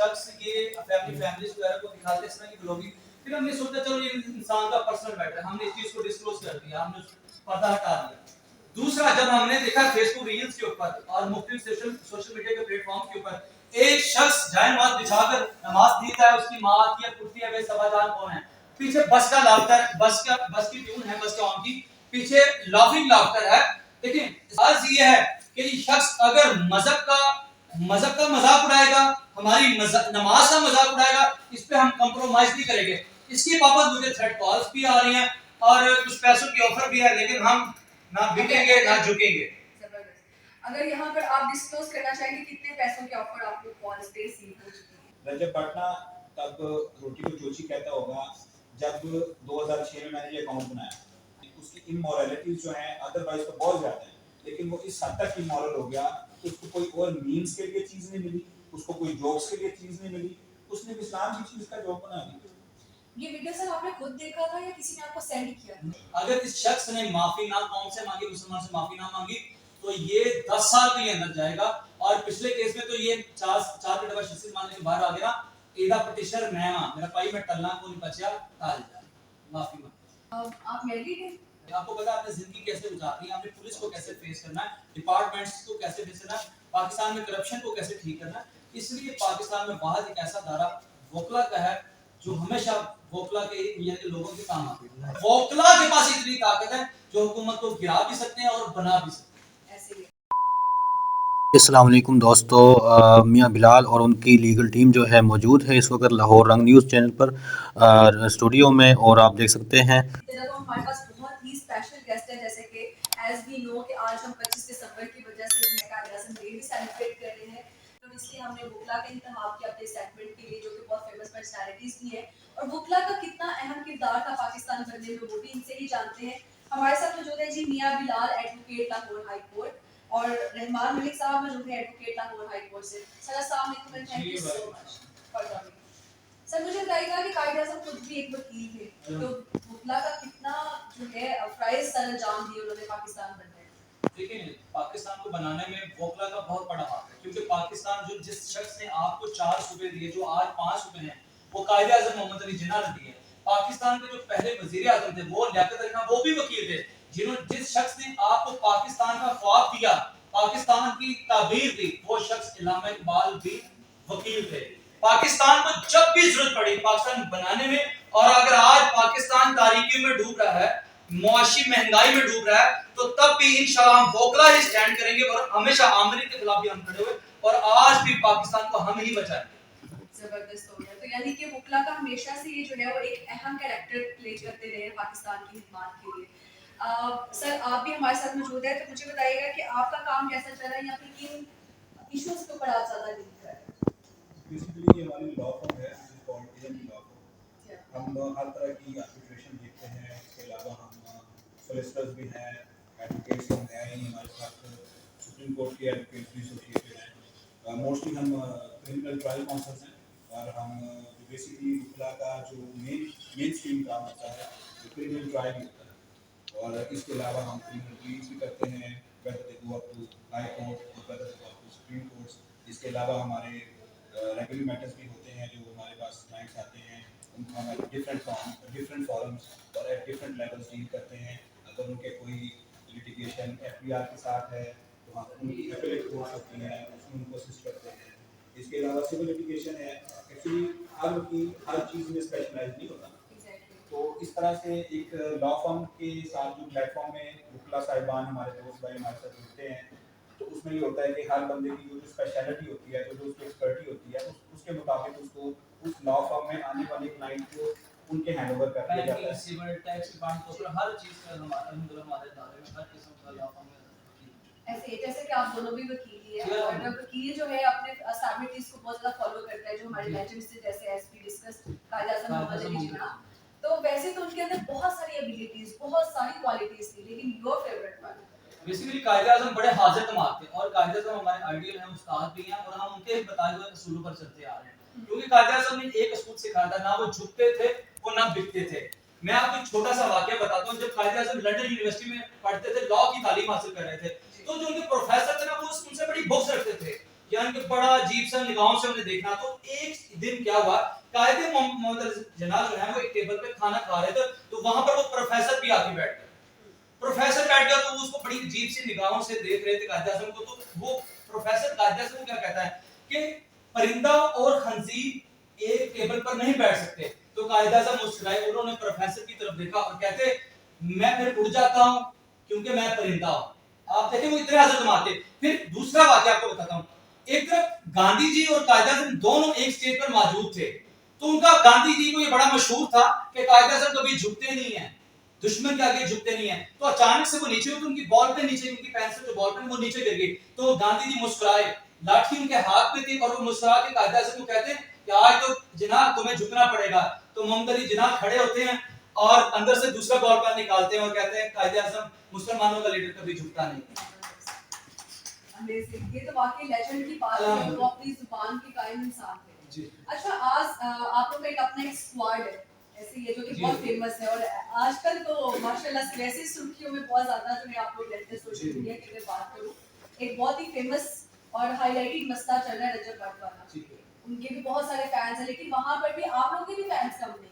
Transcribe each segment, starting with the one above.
शख्स ये फैमिलीज वगैरह को दिखाते इस तरह की ब्लॉगिंग, फिर हमने सोचा चलो ये इंसान का पर्सनल मैटर है, हमने इस चीज को डिस्क्लोज कर दिया, हमने पर्दा हटा दिया। दूसरा, जब हमने देखा फेसबुक रील्स के ऊपर और मुख्तलिफ सोशल मीडिया के प्लेटफॉर्म के ऊपर एक शख्स जायनमाज बिछाकर नमाज पढ़ता है, उसकी माँ आती है पूछती है वे सबाजान कौन है, पीछे बस का लाफ्टर, बस की ट्यून है, बस के ऑन की पीछे लाफिंग लाफ्टर है। देखिए अर्ज ये है कि ये शख्स अगर मजहब का मजाक उड़ाएगा, हमारी नमाज का मजाक उड़ाएगा, इस पे हम कंप्रोमाइज नहीं करेंगे। इसके बाबत मुझे थ्रेड कॉल्स भी आ रही हैं और कुछ पैसों की ऑफर भी है, लेकिन हम ना बिकेंगे ना झुकेंगे। अगर यहाँ पर आप डिस्क्लोज करना चाहेंगे कितने पैसों के ऑफर आपको कॉल्स पे रिसीव हो चुकी है? रजब पाटना तब रोटी को चोची कहता होगा जब 2006 में मैंने ये अकाउंट बनाया। उसकी इमोरलिटीज जो हैं अदरवाइज तो बहुत ज्यादा है, लेकिन वो इस हद तक इमोरल हो गया कि उसको कोई और मीम्स के लिए चीज नहीं मिली, उसको कोई जोक्स के लिए चीज नहीं मिली, उसने इस्लाम की चीज का जोक बना दी। ये वीडियो सर आपने खुद देखा था या किसी ने आपको सेंड किया? अगर इस शख्स ने माफी ना कौम से मांगी, मुसलमान से माफी ना मांगी, तो ये 10 साल के अंदर जाएगा। और पिछले केस में तो ये 4 के डबा शिशिर मानने के बाहर आ गया। एदा पटिशनर मैं मेरा पाई में टलना को नहीं बचा ताल जा माफी मांग। आप मैरिड हैं? आपको पता है आपने जिंदगी कैसे गुजारनी है, आपने पुलिस को कैसे फेस करना है, डिपार्टमेंट्स को कैसे फेस करना है, पाकिस्तान में करप्शन को कैसे ठीक करना है। इसलिए पाकिस्तान में वाहिद एक ऐसा दायरा वोकला का है जो हमेशा वोकला के एरिया के लोगों के काम आते हैं। वोकला के पास इतनी ताकत है जो हुकूमत को गिरा भी सकते हैं और बना भी सकते हैं। ऐसे अस्सलाम वालेकुम दोस्तों, मियां बिलाल और उनकी लीगल टीम जो है मौजूद है इस वक्त लाहौर रंग न्यूज़ चैनल पर स्टूडियो में, और आप देख सकते हैं तो हमारे पास बहुत ही स्पेशल गेस्ट है, जैसे कि एज वी नो कि आज हम 25 दिसंबर की वजह से कायद-ए-आज़म डे भी सेलिब्रेट कर रहे हैं, तो इसलिए हमने वोकला का इंतखाब किया अपने सेगमेंट के लिए, जो कि बहुत फेमस पर्सनैलिटीज भी है। और वोकला का कितना अहम किरदार था पाकिस्तान बनने में वो भी इनसे ही जानते हैं। हमारे साथ मौजूद है जी Mian Bilal, advocate Lahore high court, और रहमान मलिक साहब मौजूद है एडवोकेट लाहौर हाई कोर्ट से। सर अस्सलाम वालेकुम and thank you so much for coming. Sir मुझे बताइएगा कि कायद-ए-आज़म खुद भी एक वकील थे, तो वोकला का कितना जो है फ्राइज सर अंजाम दिए उन्होंने पाकिस्तान बनने में? देखिए पाकिस्तान को बनाने में वोकला का बहुत बड़ा हाथ है, क्योंकि पाकिस्तान जो जिस शख्स ने आपको 4 सूबे दिए जो आज 5 सूबे हैं, वो कायद-ए-आज़म मोहम्मद अली जिन्ना ने दिए। पाकिस्तान के जो पहले वजीर आज़म थे वो लियाकत अली खान, वो भी वकील थे। जिस शख्स ने आपको पाकिस्तान का ख्वाब दिया, पाकिस्तान की ताबीर दी, वो शख्स इल्लामा इकबाल भी वकील थे। पाकिस्तान को जब भी जरूरत पड़ी पाकिस्तान बनाने में, और अगर आज पाकिस्तान तारीकी में डूब रहा है, मुआशी महंगाई में डूब रहा है, तो तब भी इंशाल्लाह हम वोकला ही स्टैंड करेंगे और हमेशा आमरीन के खिलाफ भी हम खड़े हुए और आज भी पाकिस्तान को हम ही बचाएंगे। जबरदस्त हो गया। तो यानी कि वोकला का हमेशा से ये जो है वो एक अहम कैरेक्टर प्ले करते रहे पाकिस्तान की हिमायत के लिए। सर आप भी हमारे साथ मौजूद है, तो मुझे बताइएगा कि आपका काम कैसा चल रहा है या फिर किन इश्यूज के ऊपर आप ज्यादा डील कर रहे हैं? बेसिकली ये हमारी लॉ फर्म है, कॉन्टिजेंट लॉ फर्म। हम हर तरह की आर्बिट्रेशन देखते हैं, इसके अलावा हम सोलिसिटर्स भी हैं, एडवोकेट्स हम हैं, हमारे साथ सुप्रीम कोर्ट के एडवोकेट्स भी एसोसिएटेड हैं। मोस्टली हम क्रिमिनल ट्रायल काउंसल्स हैं और हम बेसिकली वोकला का जो मेन स्ट्रीम काम होता है वो क्रिमिनल ट्रायल ही होता है, और इसके अलावा हम क्रिमिनल ट्रीट्स भी करते हैं, whether they go up to high court और whether they go up to supreme courts. इसके अलावा हमारे रेगुलर मैटर्स भी होते हैं, जो हमारे पास क्लाइंट्स आते हैं उनको हम डिफरेंट फॉरम्स और एट डिफरेंट लेवल्स डील करते हैं। अगर उनके कोई लिटिगेशन एफबीआर के साथ है तो हम उनकी एपेलेट कोर्ट्स होती हैं, उसमें उनको असिस्ट करते हैं। इसके अलावा सिविल लिटिगेशन है। एक्चुअली हर वकील हर चीज़ में स्पेशलाइज नहीं होता, तो इस तरह से एक लॉ फर्म के साथ जो प्लेटफॉर्म में वकील साहिबान हमारे दोस्त भाई हमारे साथ जुड़ते हैं, तो उसमें ये होता है कि हर बंदे की जो स्पेशलिटी होती है, जो उसकी एक्सपर्टी होती है, उसके मुताबिक उसको उस लॉ फर्म में आने वाले क्लाइंट को उनके हैंडओवर कर दिया जाता है। सिविल टैक्स डिपार्टमेंट हर चीज का हमारे दायरे में हर किस्म का लॉ फर्म है। ऐसे जैसे कि आप दोनों भी वकील ही हैं, और वकील जो है अपने एस्टैब्लिशमेंट्स को बहुत ज्यादा फॉलो करता है, जो हमारे लेजेंड्स थे जैसे एसपी डिस्कस कायद-ए-आज़म मोहम्मद अली जिन्ना। तो वैसे तो उनके अंदर बहुत सारी एबिलिटीज, बहुत सारी क्वालिटीज थी, लेकिन your favourite one? Basically Quaid-e-Azam बड़े हाजिर तमाम थे और कायद-ए-आज़म हमारे आइडियल हैं, उस्ताद भी हैं और हम उनके ही बताए हुए असूलों पर चलते आ रहे हैं। क्योंकि कायद-ए-आज़म ने एक असूल सिखाया था, ना वो झुकते थे वो ना बिकते थे। मैं आपको एक छोटा सा वाकया बताता हूं। जब कायद-ए-आज़म लंदन यूनिवर्सिटी में पढ़ते थे, लॉ की तालीम हासिल कर रहे थे, तो जो उनके प्रोफेसर थे ना वो उनसे बड़ी बुक्स रखते थे। यानी कि बड़ा अजीब सा निगाहों से हमने देखना। तो एक दिन क्या हुआ, कायदे मोहम्मद जनाब जो है वो एक टेबल पे खाना खा रहे थे, तो वहां पर वो प्रोफेसर भी आके बैठ गए। प्रोफेसर बैठ गया तो उसको बड़ी अजीब सी निगाहों से देख रहे थे कायदे आज़म को। तो वो प्रोफेसर कायदे आज़म क्या कहता है कि परिंदा और खंजीर एक टेबल पर नहीं बैठ सकते। तो कायदे आज़म मुस्कुराए, उन्होंने प्रोफेसर की तरफ देखा और कहते मैं फिर उड़ जाता हूं क्योंकि मैं परिंदा हूं। आप देखें वो इतने हजरत मारते। फिर दूसरा वाकया आपको बताता हूं। एक तरफ गांधी जी और कायदे आज़म दोनों एक स्टेज पर मौजूद थे। तो उनका गांधी जी को ये बड़ा मशहूर था कि कायदे आज़म कभी झुकते नहीं है, दुश्मन के आगे झुकते नहीं है। तो अचानक से वो नीचे हुए तो उनकी बॉल पे नीचे, उनकी पैंट से जो बॉल पे वो नीचे गिर गई। तो गांधी जी मुस्कुराए, लाठी उनके हाथ में थी और वो मुस्कुरा के कायदे आज़म को कहते हैं कि आज तो जिनाब तुम्हें झुकना पड़ेगा। तो मोहम्मद अली जिनाब खड़े होते हैं और अंदर से दूसरा बॉल पेन निकालते हैं और कहते हैं कायदे आज़म मुसलमानों का लीडर कभी झुकता नहीं। अमेजिंग, ये तो वाकई लेजेंड की बात है, वो अपनी जुबान के कायम इंसान थे जी। अच्छा, आज आप लोगों का एक अपना एक स्क्वाड है ऐसे ये जो कि बहुत फेमस है, और आजकल तो माशाल्लाह से वैसे सुर्खियों में बहुत ज्यादा जो है आप लोग रहते हैं सोशल मीडिया की। अगर बात करूं, एक बहुत ही फेमस और हाईलाइटेड मसला चल रहा है रजब भट्ट वाला। उनके भी बहुत सारे फैंस हैं, लेकिन वहां पर भी आप लोगों के भी फैंस कम नहीं है।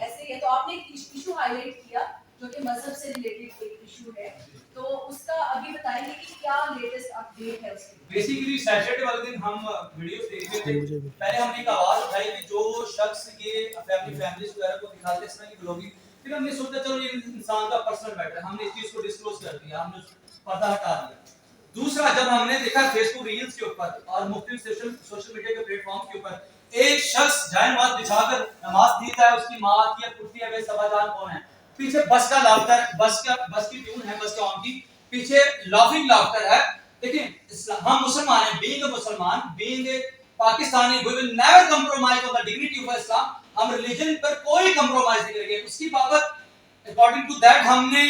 ऐसे ही है। तो आपने एक इशू हाईलाइट किया जो कि मजहब से रिलेटेड एक इशू है, तो उसका अभी बताएंगे कि क्या लेटेस्ट अपडेट है उसकी। बेसिकली सैटरडे वाले दिन हम वीडियोस देख रहे थे। पहले हमने एक आवाज उठाई कि जो शख्स ये फैमिलीज वगैरह को दिखाते इस तरह की ब्लॉगिंग, फिर हमने सोचा चलो ये इंसान का पर्सनल मैटर है, हमने इस चीज को डिस्क्लोज कर दिया, हमने पर्दा हटा दिया। दूसरा, जब हमने देखा फेसबुक रील्स के ऊपर और मुख्तलिफ सोशल मीडिया के प्लेटफॉर्म के ऊपर एक शख्स जाए नमाज बिछाकर नमाज पढ़ता है, उसकी माँ आती है पूछती है वे सबाजान कौन है, पीछे बस का लाफ्टर, बस की ट्यून है, बस के ऑन की पीछे लाफिंग लाफ्टर है। देखिए हम मुसलमान हैं, being a Musalman, being a Pakistani, we will never compromise on the dignity of Islam. हम रिलीजन पर कोई कंप्रोमाइज नहीं करेंगे। उसकी बाबत अकॉर्डिंग टू दैट हमने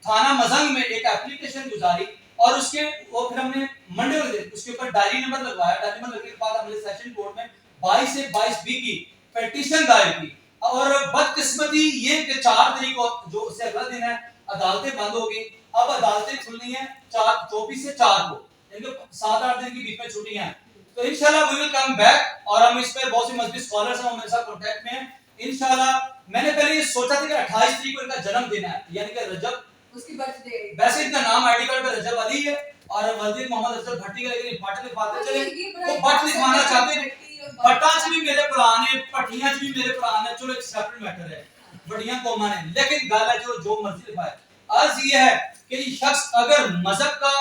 थाना मजंग में एक एप्लीकेशन गुजारी और उसके वो फिर हमने मंडे वाले दिन उसके ऊपर डायरी नंबर लगवाया। डायरी नंबर लगने के बाद हमने सेशन कोर्ट में 22 से 22 बी की पिटीशन दायर की। और बदकिस्मती ये कि 4 तारीख को जो उससे अगला दिन है अदालतें बंद हो गई। अब अदालतें खुलनी है 24 से 4 को, यानी 7-8 दिन की बीच में छुट्टियां हैं। तो इंशाल्लाह वी विल कम बैक और हम इस पे बहुत से मजहबी स्कॉलर्स हैं, मेरे साथ कांटेक्ट में हैं। इंशाल्लाह मैंने पहले ये सोचा था कि 28 तारीख को इनका जन्मदिन है, यानी कि रजब, उसकी बर्थडे। वैसे इनका नाम आईडी कार्ड पे रजब अली है और वजीर मोहम्मद रजब भट्टी का, लेकिन भट्ट लिखवाते चले वो भट्ट लिखवाना चाहते हैं। भट्टा च भी मेरे पुराने, भट्टियां च भी मेरे पुराने, चलो एक सेपरेट मैटर है, बढ़िया कौमा ने, लेकिन गाल है जो मर्जी लिखाए। अर्ज ये है कि ये शख्स अगर मजहब का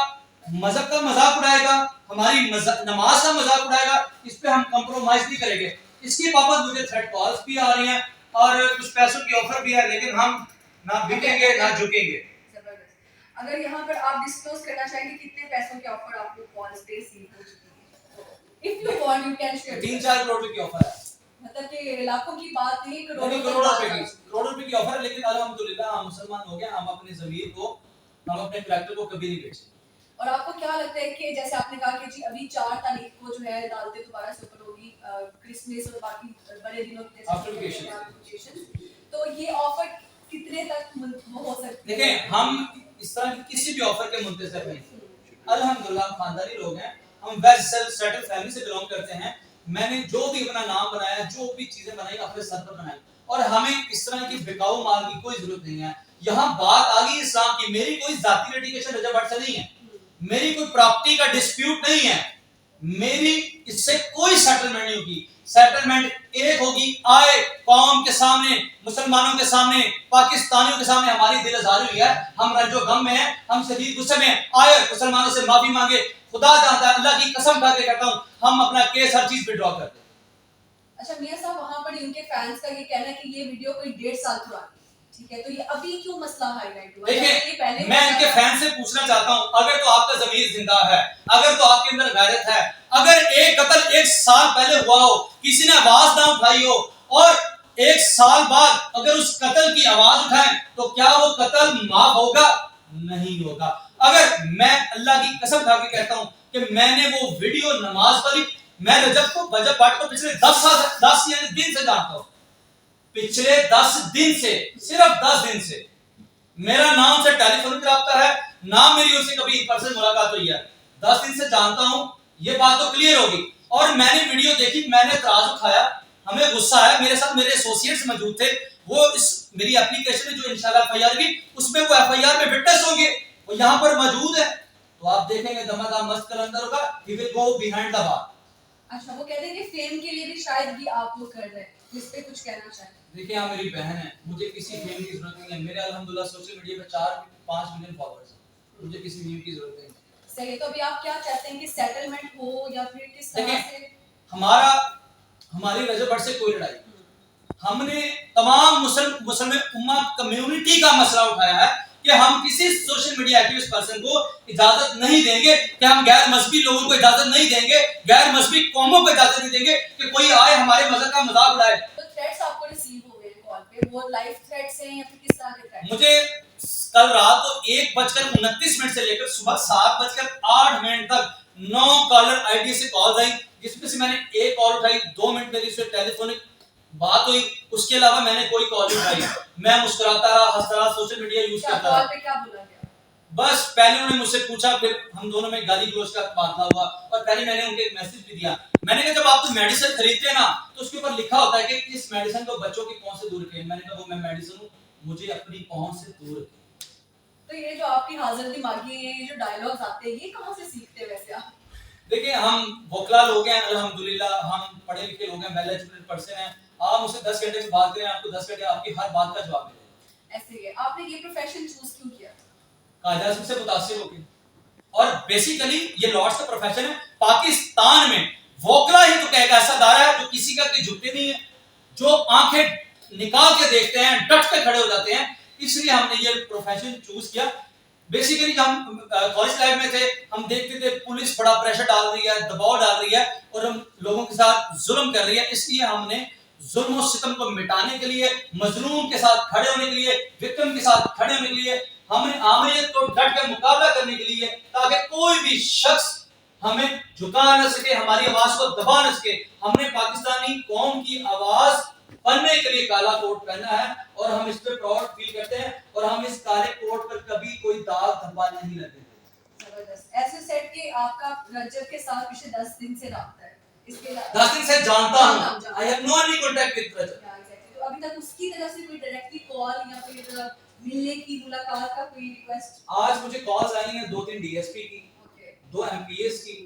मजाक उड़ाएगा, हमारी नमाज का मजाक उड़ाएगा, इस पे हम कंप्रोमाइज नहीं करेंगे। इसके बाबत मुझे थ्रेड कॉल्स भी आ रही हैं और कुछ पैसों की ऑफर भी है, लेकिन हम ना बिकेंगे ना झुकेंगे। अगर यहाँ पर आप डिस्क्लोज करना चाहेंगे कितने पैसों के ऑफर आप लोग कॉल्स पे रिसीव हो चुकी है? If you want you can share. 3-4 crore की ऑफर है, मतलब कि लाखों की बात नहीं, करोड़ों रुपए की ऑफर है। लेकिन अल्हम्दुलिल्लाह हम मुसलमान हो गए, हम अपने ज़मीर को, हम अपने कैरेक्टर को कभी नहीं बेचेंगे। और आपको क्या लगता है कि जैसे आपने कहा कि जी अभी 4 तारीख को जो है अदालतें दोबारा से ओपन होगी, क्रिसमस और बाकी बड़े दिनों के आफ्टर वेकेशन, तो ये ऑफर कितने तक वो हो सकती है? देखें हम इस तरह की किसी भी ऑफर के मुंतज़िर नहीं। अल्हम्दुलिल्लाह खानदानी लोग हैं, हम वेल सेटल्ड फैमिली से बिलोंग करते हैं। मैंने जो भी अपना नाम बनाया, जो भी चीजें बनाई अपने सर पर बनाई, और हमें इस तरह की बिकाऊ माल की कोई जरूरत नहीं है। यहाँ बात आ गई इस्लाम की, मेरी कोई जाती लिटिगेशन रजब भट्ट से नहीं है, मेरी कोई प्रॉपर्टी का डिस्प्यूट नहीं है, मेरी इससे कोई सेटलमेंट नहीं होगी। सेटलमेंट एक होगी, आए कौम के सामने, मुसलमानों के सामने, पाकिस्तानियों के सामने हमारी दिल आज़ारी हुई है, हम रंजो गम में हैं, हम शदीद गुस्से में हैं, आए मुसलमानों से माफी मांगे। खुदा जानता है, अल्लाह की कसम खा के कहता हूं, हम अपना केस हर चीज विड्रॉ कर दें। अच्छा मियां साहब, वहां पर उनके फैंस का ये कहना है कि ये वीडियो कोई 1.5 साल पुरानी, ठीक है, तो ये अभी क्यों मसला हाईलाइट हुआ? देखिए मैं इनके फैन से पूछना चाहता हूं, अगर तो आपका ज़मीर जिंदा है, अगर तो आपके अंदर गैरत है, अगर एक कत्ल 1 साल पहले हुआ हो, किसी ने आवाज ना उठाई हो, और 1 साल बाद अगर उस कत्ल की आवाज उठाएं, तो क्या वो कत्ल माफ होगा? नहीं होगा। अगर मैं अल्लाह की कसम खा के कहता हूं कि मैंने वो वीडियो नमाज वाली, मैं रजब भट्ट को पिछले 10 दिन से जानता हूं, पिछले 10 दिन से, सिर्फ 10 दिन से मेरा नाम से टेलीफोन पे रब्ता है, ना मेरी उससे कभी इन पर्सन मुलाकात हुई है। 10 दिन से जानता हूं, ये बात तो क्लियर होगी। और मैंने वीडियो देखी, मैंने एतराज उठाया, हमें गुस्सा आया। मेरे साथ मेरे एसोसिएट्स मौजूद थे, वो इस मेरी एप्लीकेशन में जो इंशाल्लाह एफआईआर की उसमें वो एफआईआर में विटनेस होंगे, वो यहाँ पर मौजूद है। तो आप देखेंगे दमादम मस्त कलंदर होगा, he will go behind the bar. अच्छा, वो कहते हैं कि फेम के लिए भी शायद भी आप लोग कर रहे हैं, इस पे कुछ कहना चाहें? देखिए, यहाँ मेरी बहन है, मुझे किसी फेम की जरूरत नहीं है। मेरे अल्हम्दुलिल्लाह सोशल मीडिया पे 4-5 मिलियन फॉलोअर्स हैं, मुझे किसी फेम की जरूरत नहीं है। सही है, तो अभी आप क्या चाहते हैं कि सेटलमेंट हो या फिर किस तरह से? हमारी रजब भट्ट से कोई लड़ाई नहीं। हमने तमाम मुस्लिम उम्मा कम्युनिटी का मसला उठाया है कि हम किसी सोशल मीडिया एक्टिविस्ट पर्सन को इजाजत नहीं देंगे, कि हम गैर मजहबी लोगों को इजाजत नहीं देंगे, गैर मजहबी कौमों को इजाजत नहीं देंगे कि कोई आए हमारे मजहब का मजाक उड़ाए। तो थ्रेट्स आपको रिसीव हो गए कॉल पे, वो लाइव थ्रेट्स हैं या फिर किस तरह के थ्रेट्स? मुझे कल रात को 1:29 से लेकर सुबह 7:08 तक 9 कॉलर आईडी से कॉल आई, जिसमें से मैंने एक कॉल उठाई, 2 मिनट मेरी उससे टेलीफोनिक बात हुई, उसके अलावा मैंने कोई कॉल नहीं उठाई। मैं मुस्कुराता रहा, हंसता रहा, सोशल मीडिया यूज करता रहा। कॉल पे क्या बोला गया? बस पहले उन्होंने मुझसे पूछा, फिर हम दोनों में गाली गलौज का बातला हुआ, और पहले मैंने उनको एक मैसेज भी दिया। मैंने कहा जब आप मेडिसिन खरीदते हैं ना, तो उसके ऊपर लिखा होता है कि इस मेडिसिन को बच्चों की पहुंच से दूर रखें। मैंने कहा वो मैं मेडिसिन हूं, मुझे अपनी पहुंच से दूर रखें। तो ये जो आपकी हाजिर दिमागी है, ये जो डायलॉग्स आते हैं, ये कहां से सीखते हैं वैसे आप? देखिए, हम बोखला लोग हैं अल्हम्दुलिल्लाह, हम पढ़े लिखे लोग हैं, वेल एजुकेटेड पर्सन हैं। आप मुझसे 10 घंटे की बात करें, आपको 10 घंटे आपकी हर बात का जवाब मिलेगा। ऐसे ही है। आपने ये प्रोफेशन चूज क्यों किया? कायदा से मुतासिर होके, और बेसिकली ये लॉर्ड्स का प्रोफेशन है। पाकिस्तान में वोकला ही तो एक ऐसा दायरा है जो किसी का कोई झुकते नहीं है, जो आंखें निकाल के देखते हैं, डट के खड़े हो जाते हैं। इसलिए हमने ये प्रोफेशन चूज किया। बेसिकली हम कॉलेज लाइफ में थे, हम देखते थे पुलिस बड़ा प्रेशर डाल रही है, दबाव डाल रही है, और हम लोगों के साथ जुल्म कर रही है। इसलिए हमने जुल्म और सितम को मिटाने के लिए, मजलूम के साथ खड़े होने के लिए, विक्टिम के साथ खड़े होने के लिए, हमने आमरीत को डट कर मुकाबला करने के लिए, ताकि कोई भी शख्स हमें झुका न सके, हमारी आवाज को दबा न सके। हमने पाकिस्तानी कौम की आवाज बनने के लिए काला कोट पहना है, और हम इस पे प्राउड फील करते हैं, और हम इस काले कोट पर कभी कोई दाग धब्बा नहीं लगेगा। जबरदस्त। ऐसे सेट कि आपका रजब के साथ पिछले 10 दिन से राब्ता है। इसके 10 दिन से जानता हूं, I have no any contact with Rajab. तो अभी तक उसकी तरफ से कोई डायरेक्टली कॉल या फिर मिलने की, मुलाकात का कोई रिक्वेस्ट? आज मुझे कॉल्स आई हैं 2-3 डीएसपी की, 2 एमपीएस की,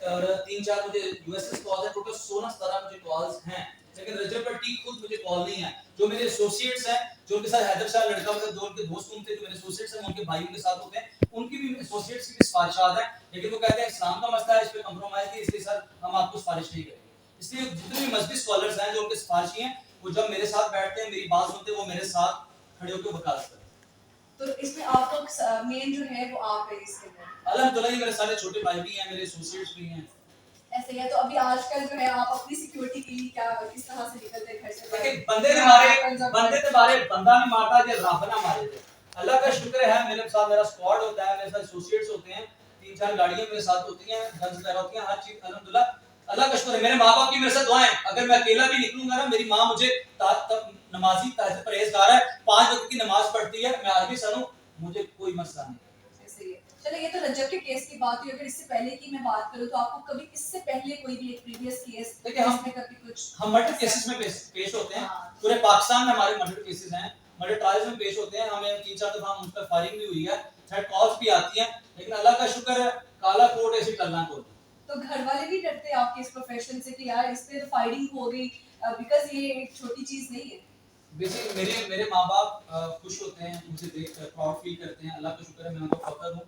और 3-4 मुझे यूएसएस कॉल्स हैं। टोटल 16-17 मुझे कॉल्स हैं, लेकिन रजब भट्टी खुद मुझे कॉल नहीं है। जो मेरे एसोसिएट्स हैं, जो उनके साथ हैदर शाह लड़का के दो उनके दोस्त थे, जो मेरे एसोसिएट्स हैं, उनके भाइयों के साथ होते हैं, उनकी भी एसोसिएट्स की भी सिफारिशात हैं, लेकिन वो कहते हैं इस्लाम का मसला है, इस पे कंप्रोमाइज नहीं, इसलिए सर हम आपको सिफारिश नहीं करेंगे। इसलिए जितने भी मजहबी स्कॉलर्स हैं जो उनके सिफारिशी हैं, वो जब मेरे साथ बैठते हैं, मेरी बात सुनते हैं, वो मेरे साथ खड़े होकर वकालत करते हैं। तो इसमें आपका मेन जो है वो आप है इसके अंदर। अल्हम्दुलिल्लाह मेरे सारे छोटे भाई भी हैं, मेरे एसोसिएट्स भी हैं। ऐसे ही है। तो अभी आजकल जो है आप अपनी सिक्योरिटी के लिए क्या, किस तरह से निकलते हैं घर से? देखिए, बंदे ने मारे बंदा नहीं मारता, ये रब ना मारे थे। अल्लाह का शुक्र है, मेरे साथ मेरा स्क्वाड होता है, मेरे साथ एसोसिएट्स होते हैं, 3-4 गाड़ियां मेरे साथ होती हैं, गन्स वगैरह होती हैं, हर चीज अल्हम्दुलिल्लाह अल्लाह का शुक्र है। मेरे माँ बाप की मेरे साथ दुआएं, अगर मैं अकेला भी निकलूंगा ना, मेरी माँ मुझे नमाजी परहेजगार है, 5 वक्त की नमाज पढ़ती है, मैं अरबी सन हूं, मुझे कोई मसला नहीं। ऐसे ही है। चलो, ये तो रजब के केस की बात हुई। अगर इससे पहले की मैं बात करूं तो आपको कभी इससे पहले कोई भी एक प्रीवियस केस, देखिए, हम कभी कुछ हम मर्डर केसेस में पेश होते हैं। हाँ। पूरे पाकिस्तान में हमारे मर्डर केसेस हैं, मर्डर ट्रायल्स में पेश होते हैं। हमें 3-4 दफा मुझ पर फायरिंग भी हुई है, थ्रेट कॉल्स भी आती हैं, लेकिन अल्लाह का शुक्र है, काला कोट ऐसी टलना कोट। तो घर वाले भी डरते हैं आपके इस प्रोफेशन से कि यार इस पे तो फायरिंग हो गई, बिकॉज़ ये एक छोटी चीज नहीं है। बेसिक मेरे माँ-बाप खुश होते हैं, मुझे देखकर प्राउड फील करते हैं। अल्लाह का शुक्र है, मैं उनका फख्र हूं।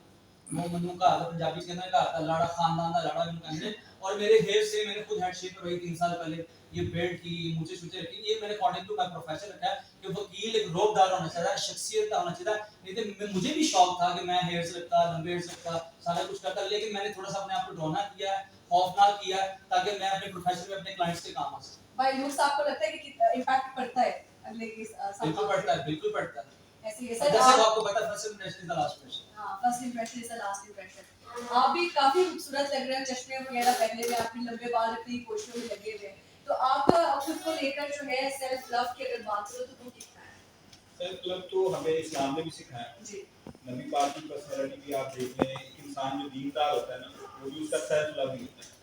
वो मनु का पंजाबी के अंदर का लाड़ा खानदान का लाड़ा उनका है, और मेरे हेयर से मैंने खुद हेड शेप करवाई 3 साल पहले। ये बेल्ट की, मुझे सूचे रखी, ये मैंने अकॉर्डिंग टू माय प्रोफेशन रखा है कि वकील एक रोबदार होना चाहिए, शख्सियत का होना चाहिए। नहीं तो मुझे भी शौक था कि मैं हेयर से रखता, लंबे हेयर से रखता, सारा कुछ करता, लेकिन मैंने थोड़ा सा अपने आप को ड्रॉना किया है, खौफनाक किया है, ताकि मैं अपने प्रोफेशन में अपने क्लाइंट्स के काम आ सकूं। भाई लुक्स आपको लगता है कि इम्पैक्ट पड़ता है अगले के बिल्कुल पड़ता है, बिल्कुल पड़ता है। ऐसे ही है जैसे सर। आपको पता है, first impression is the last impression. हाँ, first impression is the last impression. आप भी काफी खूबसूरत लग रहे हैं, चश्मे वगैरह पहने हुए, आपने लंबे बाल रखने की कोशिशों में लगे हुए हैं। तो आप खुद को लेकर जो है सेल्फ लव की अगर बात करो तो वो कितना है? सेल्फ लव तो हमें इस्लाम ने भी सिखाया जी। नबी पाक की पर्सनालिटी भी आप देख लें, एक इंसान जो दीनदार होता है ना, वो भी उसका सेल्फ लव ही होता है।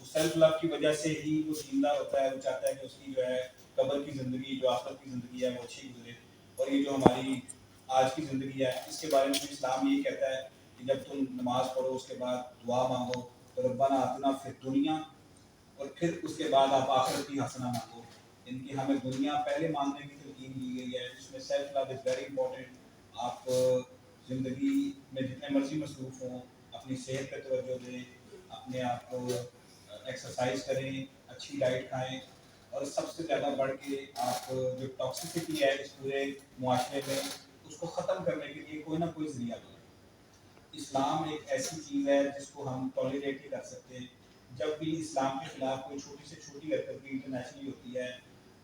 उस सेल्फ लव की वजह से ही वो दीनदार होता है, वो चाहता है कि उसकी जो है कब्र की ज़िंदगी, जो आखिरत की ज़िंदगी है वो अच्छी गुजरे। और ये जो हमारी आज की ज़िंदगी है, इसके बारे में भी इस्लाम यही कहता है कि जब तुम नमाज पढ़ो उसके बाद दुआ मांगो तो रब्बाना आतिना फिर दुनिया, और फिर उसके बाद आप आखिरत की हसना मांगो। इनकी हमें दुनिया पहले मांगने की तलकीन दी गई है, जिसमें self love is very important. आप ज़िंदगी में जितने मर्जी मसरूफ़ हों, अपनी सेहत पे तवज्जो दें, अपने आप को एक्सरसाइज करें, अच्छी डाइट खाएं, और सबसे ज़्यादा बढ़ के आप जो टॉक्सिसिटी है इस पूरे मुआशरे में, उसको ख़त्म करने के लिए कोई ना कोई ज़रिया करें। इस्लाम एक ऐसी चीज़ है जिसको हम टॉलरेट नहीं कर सकते। जब भी इस्लाम के खिलाफ कोई छोटी से छोटी हरकत भी इंटरनेशनली होती है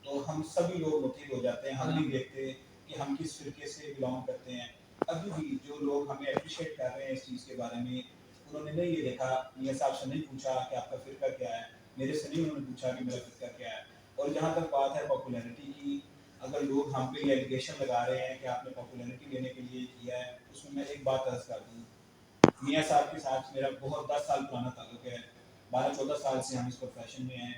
तो हम सभी लोग मुतहिद हो जाते हैं। हम नहीं देखते कि हम किस फिरके से बिलोंग करते हैं। अभी भी जो लोग हमें अप्रिशिएट कर रहे हैं इस चीज़ के बारे में, उन्होंने नहीं ये देखा, मियाँ साहब से नहीं पूछा कि आपका फ़िरका क्या है, मेरे से नहीं उन्होंने पूछा कि मेरा फ़िरका क्या है। और जहाँ तक बात है पॉपुलैरिटी की, अगर लोग हम पे ये एलिगेशन लगा रहे हैं कि आपने पॉपुलैरिटी लेने के लिए किया है, उसमें मैं एक बात अर्ज़ कर दूँ, मियाँ साहब के साथ मेरा बहुत 10 साल पुराना ताल्लुक है, 12-14 साल से हम इस प्रोफेशन में हैं।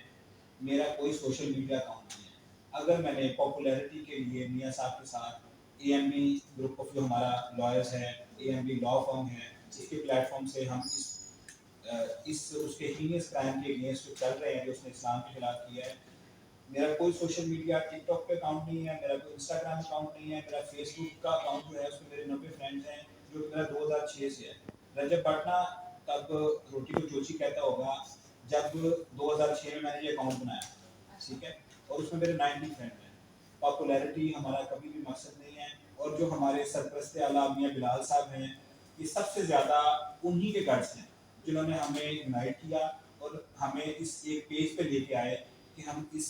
मेरा कोई सोशल मीडिया अकाउंट नहीं है। अगर मैंने पॉपुलैरिटी के लिए मियाँ साहब के साथ एएमबी ग्रुप ऑफ जो हमारा लॉयर्स है, एएमबी लॉ फर्म है, जिसके प्लेटफॉर्म से हम इस उसके हीनियस क्राइम के अगेंस्ट चल रहे हैं जो उसने इस्लाम के खिलाफ किया है, मेरा कोई सोशल मीडिया टिकटॉक पे अकाउंट नहीं है, मेरा कोई इंस्टाग्राम अकाउंट नहीं है, मेरा फेसबुक का अकाउंट जो है उसमें मेरे 90 फ्रेंड्स हैं, जो मेरा 2006 से है। रजब पटना तब रोटी को चोची कहता होगा जब 2006 में मैंने ये अकाउंट बनाया, ठीक है, और उसमें मेरे 90 फ्रेंड हैं। पॉपुलैरिटी हमारा कभी भी मकसद नहीं है। और जो हमारे सरपरस्त आला मियां बिलाल साहब हैं, ये सबसे ज़्यादा उन्हीं के गट्स हैं जिन्होंने हमें यूनाइट किया और हमें इस एक पेज पे लेके आए कि हम इस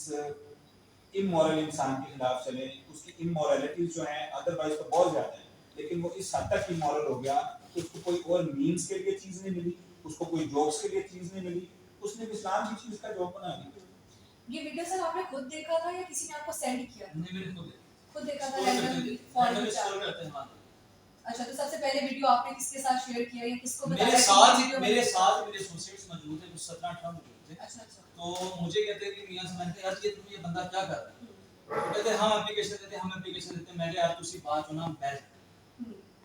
इमोरल इंसान के खिलाफ चलें। उसकी इमोरलिटीज जो हैं अदरवाइज तो बहुत ज़्यादा है, लेकिन वो इस हद तक इमोरल हो गया कि उसको कोई और मीम्स के लिए चीज़ नहीं मिली, उसको कोई जोक्स के लिए चीज़ नहीं मिली, उसने इस्लाम की चीज़ का जोक बना दिया। ये वीडियो सर आपने खुद देखा था या किसी ने आपको सेंड किया था? नहीं, मैंने खुद देखा था, स्क्रॉल रैंडमली फॉलो करते किया। करते हैं। हाँ, अच्छा, तो सबसे पहले वीडियो आपने किसके साथ शेयर किया या किसको बताया? मेरे साथ मेरे एसोसिएट्स मौजूद हैं, कुछ 17-18 मौजूद थे। अच्छा अच्छा। तो मुझे कहते हैं कि मियां से मैंने कहा यार ये बंदा क्या कर रहा है, तो कहते हैं हम एप्लीकेशन देते हैं, हम एप्लीकेशन देते हैं। मैं कहा यार तुसी बात हो ना बैठ,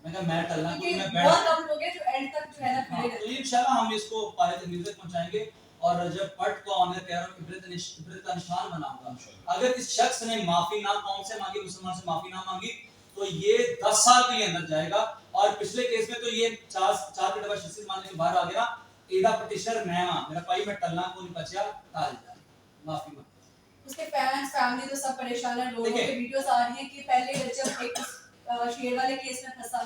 मैं कहा मैं टलना कोई, मैं बैठ। बहुत कम लोग हैं जो एंड तक जो है ना खड़े हाँ, रहते तो हैं। इंशाल्लाह हम इसको पाए तक तक पहुंचाएंगे। और जब पट को आने कह रहा हूं इब्रत का निशान बनाऊंगा। अगर इस शख्स ने माफी ना कौन से मांगी, मुसलमान से माफी ना मांगी, तो ये 10 साल के लिए अंदर जाएगा। और पिछले केस में तो ये 4 के दफा शिक्षित मानने के बाहर आ गया। एदा पिटिशनर मैं हां, मेरा भाई मैं टलना को नहीं बचा, टाल जा माफी मांग। उसके फैंस फैमिली तो सब परेशान है। लोगों की वीडियोस आ रही है कि पहले रजब एक शेर वाले केस में फंसा,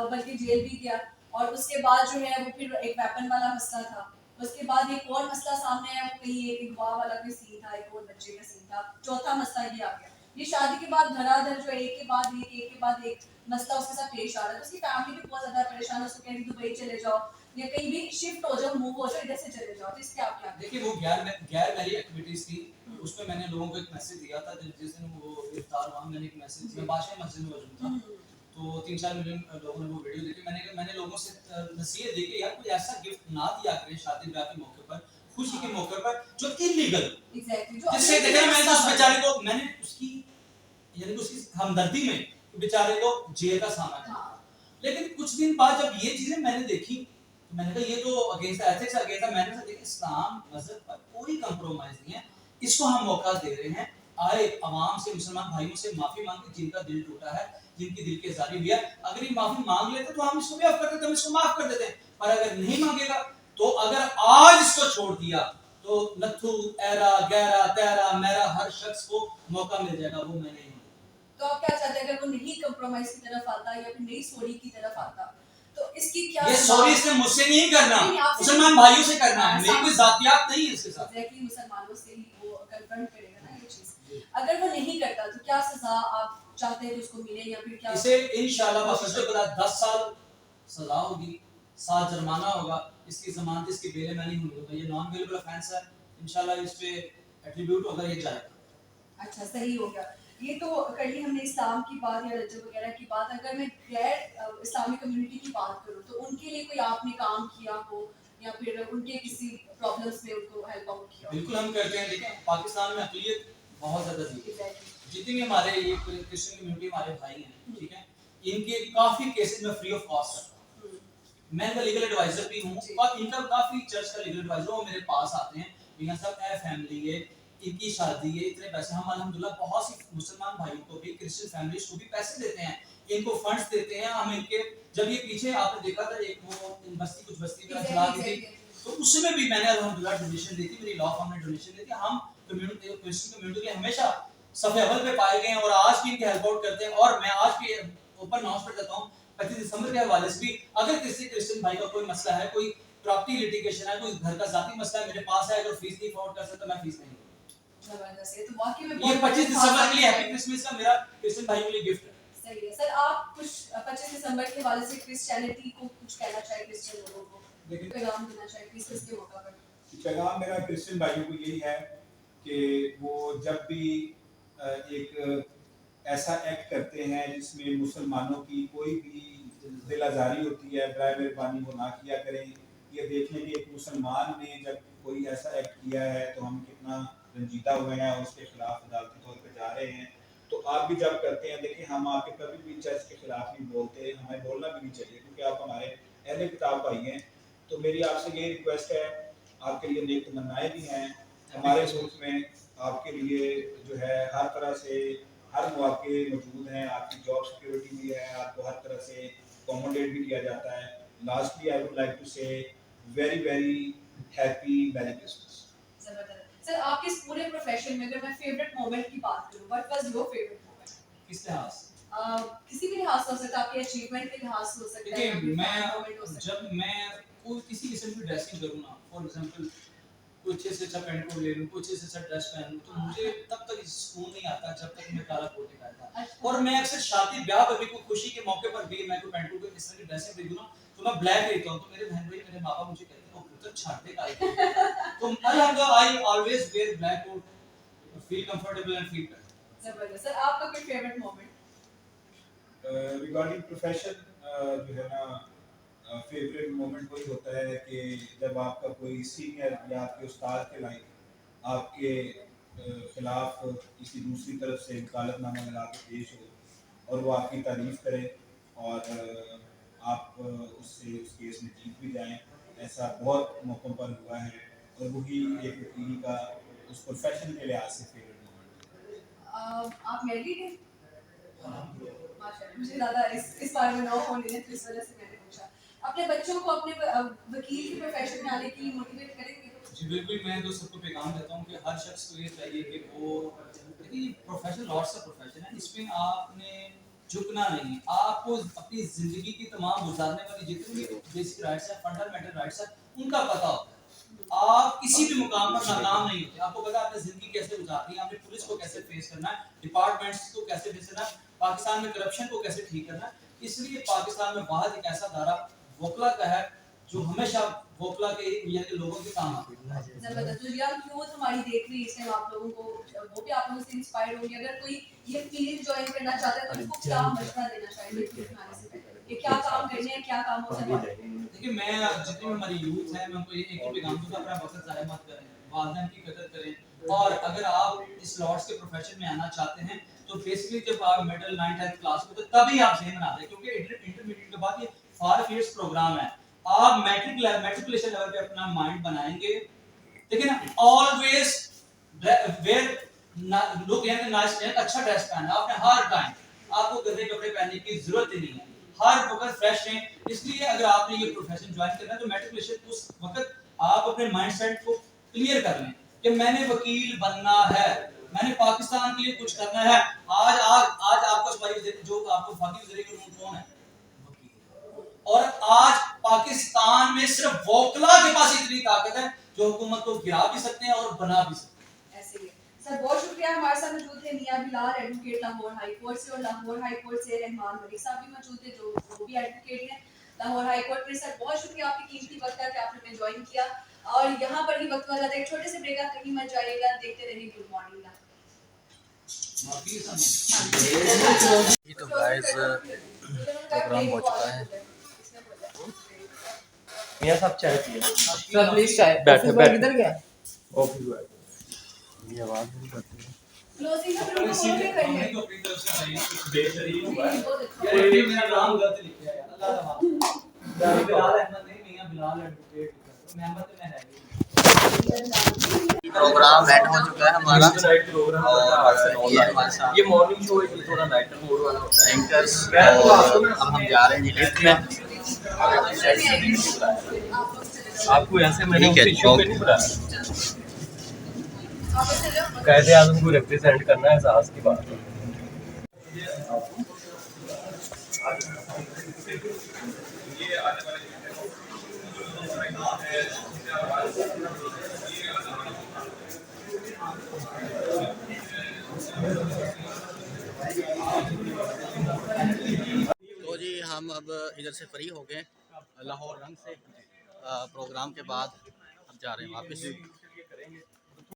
बल्कि जेल भी गया, और उसके बाद जो है वो फिर एक वेपन वाला मसला था। उसके बाद एक और मसला सामने आया, वो कहीं एक गवाह वाला कोई सीन था, एक और बच्चे का सीन था। चौथा मसला ये आ गया। ये शादी के बाद धराधर जो एक के बाद एक मसला उसके साथ पेश आ रहा है। तो उसकी फैमिली भी बहुत ज्यादा परेशान है। उसको कह रही दुबई चले जाओ या कहीं भी शिफ्ट हो जाओ, मूव हो जाओ, इधर से चले जाओ। तो इसके आप क्या? देखिए वो गैर मैरी एक्टिविटीज थी, उसमें मैंने लोगों को एक मैसेज दिया था। जिस दिन वो इफ्तार हुआ, मैंने एक मैसेज, मैं बादशाह मस्जिद में मौजूद था, तो 3-4 मिलियन लोगों ने वो वीडियो देखी। मैंने लोगों से नसीहत दी कि यार कोई ऐसा गिफ्ट ना दिया करें शादी ब्याह के मौके पर, खुशी के मौके पर, जो इलीगल, जिससे देखा मैंने उस बेचारे को, मैंने उसकी यानी उसकी हमदर्दी में बेचारे को जेल का सामना किया। लेकिन कुछ दिन बाद जब ये चीजें मैंने देखी, तो मैंने कहा ये तो अगेंस्ट एथिक्स, अगेंस्ट मैंने देखा इस्लाम मजहब पर कोई कंप्रोमाइज नहीं है। इसको हम मौका दे रहे हैं। आए आवाम से, मुसलमान भाइयों से माफी मांगे जिनका दिल टूटा है, जिनकी दिल की आजारी हुई है। अगर ये माफी मांग लेते तो हम इसको भी माफ कर देते, हम इसको माफ कर देते हैं। पर अगर नहीं मांगेगा, तो अगर आज इसको छोड़ दिया तो लथू एरा गहरा तेरा मेरा हर शख्स को मौका मिल जाएगा, वो मैं नहीं। तो आप क्या चाहते हैं अगर वो नहीं कंप्रोमाइज की तरफ आता या फिर नहीं सॉरी की तरफ आता, तो इसकी क्या? ये सॉरी इसने मुझसे नहीं करना, मुसलमान भाइयों से करना है। मेरी कोई जातियात नहीं है इसके साथ। एग्जैक्टली, मुसलमानों से ही वो कन्फ्रंट करेगा ना ये चीज। अगर वो नहीं करता तो क्या सजा आप चाहते हैं कि उसको मिले, या फिर क्या? इसे इंशाल्लाह वापस बता 10 साल सजा होगी, 7 जुर्माना होगा, इसकी जमानत इसकी बेल में नहीं होगी। ये नॉन बेलेबल ऑफेंस है। इंशाल्लाह इस पे एट्रीब्यूट होगा, ये जाएगा। अच्छा, सही हो गया। ये तो कर ली हमने इस्लाम की बात या रजब वगैरह की बात। अगर मैं गैर इस्लामी कम्युनिटी की बात करूँ तो उनके लिए कोई आपने काम किया हो या फिर उनके किसी प्रॉब्लम्स में उनको हेल्प आउट किया हो? बिल्कुल हम करते हैं। देखिए पाकिस्तान में अक़लियत बहुत ज़्यादा दी है। Exactly. जितने भी हमारे ये क्रिश्चियन कम्युनिटी हमारे भाई हैं, ठीक है, इनके काफ़ी केसेस में फ्री ऑफ कॉस्ट करता हूँ। मैं इनका लीगल एडवाइजर भी हूँ और इनका काफ़ी चर्च का लीगल एडवाइजर वो मेरे पास आते हैं, मियां साहब ए फैमिली है, इनकी शादी है, इतने पैसे। हम अल्हम्दुलिल्लाह बहुत सी मुसलमान भाइयों को भी, क्रिश्चियन फैमिलीज को भी पैसे देते हैं, इनको फंड्स देते हैं। हम इनके जब ये पीछे आपने देखा था एक वो बस्ती कुछ बस्ती का चला दी थी, तो उसमें भी मैंने अल्हम्दुलिल्लाह डोनेशन दी थी, मेरी लॉ फर्म ने डोनेशन दी थी। हम कम्युनिटी क्रिश्चियन कम्युनिटी के हमेशा सफे अव्वल पे पाए गए हैं और आज भी इनके हेल्प आउट करते हैं। और मैं आज भी ओपन अनाउंस कर देता हूँ 25 दिसंबर के हवाले से भी, अगर किसी क्रिश्चियन भाई का कोई मसला है, कोई प्रॉपर्टी लिटिगेशन है, कोई घर का जाती मसला है, मेरे पास है, अगर फीस नहीं अफोर्ड कर सकता मैं फीस नहीं दूंगा। जबरदस्त है। तो वाकई में ये 25 दिसंबर के लिए हैप्पी क्रिसमस का मेरा क्रिश्चियन भाइयों के लिए गिफ्ट है। सही है सर। आप कुछ 25 दिसंबर के हवाले से क्रिश्चियनिटी को कुछ कहना चाहे, क्रिश्चियन लोगों को देखिए पैगाम देना चाहे क्रिसमस के मौका पर? पैगाम मेरा क्रिश्चियन भाइयों को यही है कि वो जब भी एक ऐसा एक्ट करते हैं जिसमें मुसलमानों की कोई भी दिल आज़ारी होती है, बराए मेहरबानी वो ना किया करें। ये देख लें कि एक मुसलमान ने जब कोई ऐसा एक्ट किया है तो हम कितना रंजीदा हुए हैं और उसके खिलाफ अदालती तौर पर जा रहे हैं। तो आप भी जब करते हैं, देखिए हम आपके कभी भी चर्च के खिलाफ नहीं बोलते, हमें बोलना भी नहीं चाहिए क्योंकि आप हमारे अहले किताब भाई हैं। तो मेरी आपसे ये रिक्वेस्ट है, आपके लिए नेक तमन्नाएं भी हैं, हमारे मुल्क में आपके लिए जो है हर तरह से हर मौके मौजूद हैं, आपकी जॉब सिक्योरिटी भी है, आपको हर तरह से अकोमोडेट भी किया जाता है। Lastly I would like to say very very happy merry Christmas. जबरदस्त सर। आपके इस पूरे प्रोफेशन में अगर मैं फेवरेट मोमेंट की बात करूं, what was your favourite moment? किस लिहाज से? किसी भी लिहाज से हो सकता है, आपके अचीवमेंट के लिहाज से हो सकता है, देखिए मोमेंट हो मैं सकता जब मैं कोई किसी किस्म की ड्रेसिंग करूँ ना, फॉर एग्जांपल कोई अच्छे से अच्छा पैंट कोट ले लूँ, कोई अच्छे से अच्छा ड्रेस पहन लूँ, तो मुझे तब तक सुकून नहीं आता जब तक मैं काला कोट नहीं पहनता। अच्छा। और मैं अक्सर शादी ब्याह पर भी, कोई खुशी के मौके पर भी मैं कोई पैंट कोट इस तरह की ड्रेसिंग खरीदूँ ना, तो मैं ब्लैक लेता हूँ। तो मेरे बहन भाई मेरे माँ बाप मुझे कहते हैं ओ पुत्र छाड़ दे काले कोट। तो अल्हम्दुलिल्लाह I always wear black coat, feel comfortable and feel better. जबरदस्त सर। आपका कोई फेवरेट मोमेंट? रिगार्डिंग प्रोफेशन जो है ना, फेवरेट मोमेंट वही होता है कि जब आपका कोई सीनियर या आपके उस्ताद के लाइक आपके खिलाफ किसी दूसरी तरफ से वकालतनामा लगा के पेश हो और वो आपकी तारीफ करे और आप उससे उस केस में जीत भी जाएं। ऐसा बहुत मौक़ों पर हुआ है और वही एक वकील का उस प्रोफेशन के लिहाज से फेवरेट मोमेंट। आप मैरिड हैं? माशाल्लाह। मुझे ज़्यादा इस बारे में नो होने तो इस वजह से मैंने पूछा। अपने बच्चों को अपने वकील के प्रोफेशन में आने के लिए मोटिवेट करेंगे? जी बिल्कुल, मैं तो सबको पैगाम देता हूँ कि हर शख्स को ये चाहिए कि वो, देखिए प्रोफेशन लॉर्ड्स का प्रोफेशन है, इसमें आपने झुकना नहीं। आपको अपनी ज़िंदगी की तमाम गुजारने वाली जितनी भी बेसिक राइट्स हैं, फंडामेंटल राइट्स हैं, उनका पता होता है। आप किसी भी मुकाम पर नाकाम नहीं होते। आपको पता है आपने ज़िंदगी कैसे गुजारनी है, आपने पुलिस को कैसे फेस करना है, डिपार्टमेंट्स को कैसे फेस करना है, पाकिस्तान में करप्शन को कैसे ठीक करना है। इसलिए पाकिस्तान में वाहिद एक ऐसा दायरा वकला का है जो हमेशा वकला के मियां के लोगों के काम आती है। जबरदस्त। जो यंग यूथ हमारी देख रही है इसमें, आप लोगों को वो भी आप लोगों से इंस्पायर होंगे। अगर कोई ये फील्ड ज्वाइन करना चाहता है तो उसको क्या मशवरा देना चाहिए उठाने से पहले? ये क्या काम करने हैं, क्या कामों से बात? देखिए मैं जितनी भी हमारी यूथ है, मैं उनको एक ही पैगाम दूंगा, अपना वक्त ज़ाया मत करें, वालिदैन की कदर करें। और अगर आप इस लॉर्ड्स के प्रोफेशन में आना चाहते हैं तो बेसिकली जब आप मिडिल 9th 10th क्लास में, तो तभी आप जेम बना दें, क्योंकि इंटरमीडिएट के बाद ये 5 इयर्स प्रोग्राम है। आप मैट्रिकुलेशन लेवल पे अपना माइंड बनाएंगे, देखिए ना, always wear look young nice, अच्छा ड्रेस पहनना आपने हर टाइम, आपको गंदे कपड़े पहनने की जरूरत ही नहीं है, हर वक्त फ्रेश रहें। इसलिए अगर आपने ये प्रोफेशन ज्वाइन करना है तो मैट्रिकुलेशन उस वक्त आप अपने माइंडसेट को क्लियर कर लें कि मैंने वकील बनना है, मैंने पाकिस्तान के लिए कुछ करना है। आज आपको जो आपको फाकी वज़ीर के रूम कौन है? और आज पाकिस्तान में सिर्फ वोकला के पास इतनी ताकत है जो हुकूमत को गिरा भी सकते हैं और बना भी सकते हैं। ऐसे ही सर, बहुत शुक्रिया। हमारे साथ मौजूद थे Mian Bilal, advocate Lahore high court से, और लाहौर हाई कोर्ट से रहमान मलिक साहब भी मौजूद थे जो वो भी एडवोकेट हैं लाहौर हाई कोर्ट में। सर बहुत शुक्रिया आपकी कीमती वक्त का कि आपने हमें ज्वाइन किया। और यहाँ पर ही वक्त वाला एक छोटे से ब्रेक, कहीं मत जाइएगा, देखते रहिए गुड मॉर्निंग। ये तो गाइस प्रोग्राम हो चुका है। मियां साहब चाय पिए। सर प्लीज चाय बैठे, ऑफिस बॉय बैठे। किधर गया? Office boy. ये आवाज़ नहीं करती है। क्लोजिंग का फिर उनको कॉल भी कर ले। तो अपनी तरफ से बेहतरीन हुआ है। वो देखो। यार ये मेरा नाम गलत लिखा है यार, अल्लाह रहा। बिलाल अहमद नहीं, मियां बिलाल एडवोकेट लिखा है। तो मोहम्मद तो मैं है नहीं। प्रोग्राम एंड हो चुका है हमारा। नाइट प्रोग्राम और और ये हमारे साथ ये मॉर्निंग शो है, ये थोड़ा नाइट मोड वाला होता है। एंकर्स, और अब हम जा रहे हैं जी लिफ्ट में। आपको ऐसे मैंने ठीक है, इशू पे ओके। नहीं बुलाया। कायदे आज़म को रिप्रेजेंट करना है, साहस की बात है। तो जी हम अब इधर से फ्री हो गए लाहौर रंग से। प्रोग्राम के बाद अब जा रहे हैं वापस।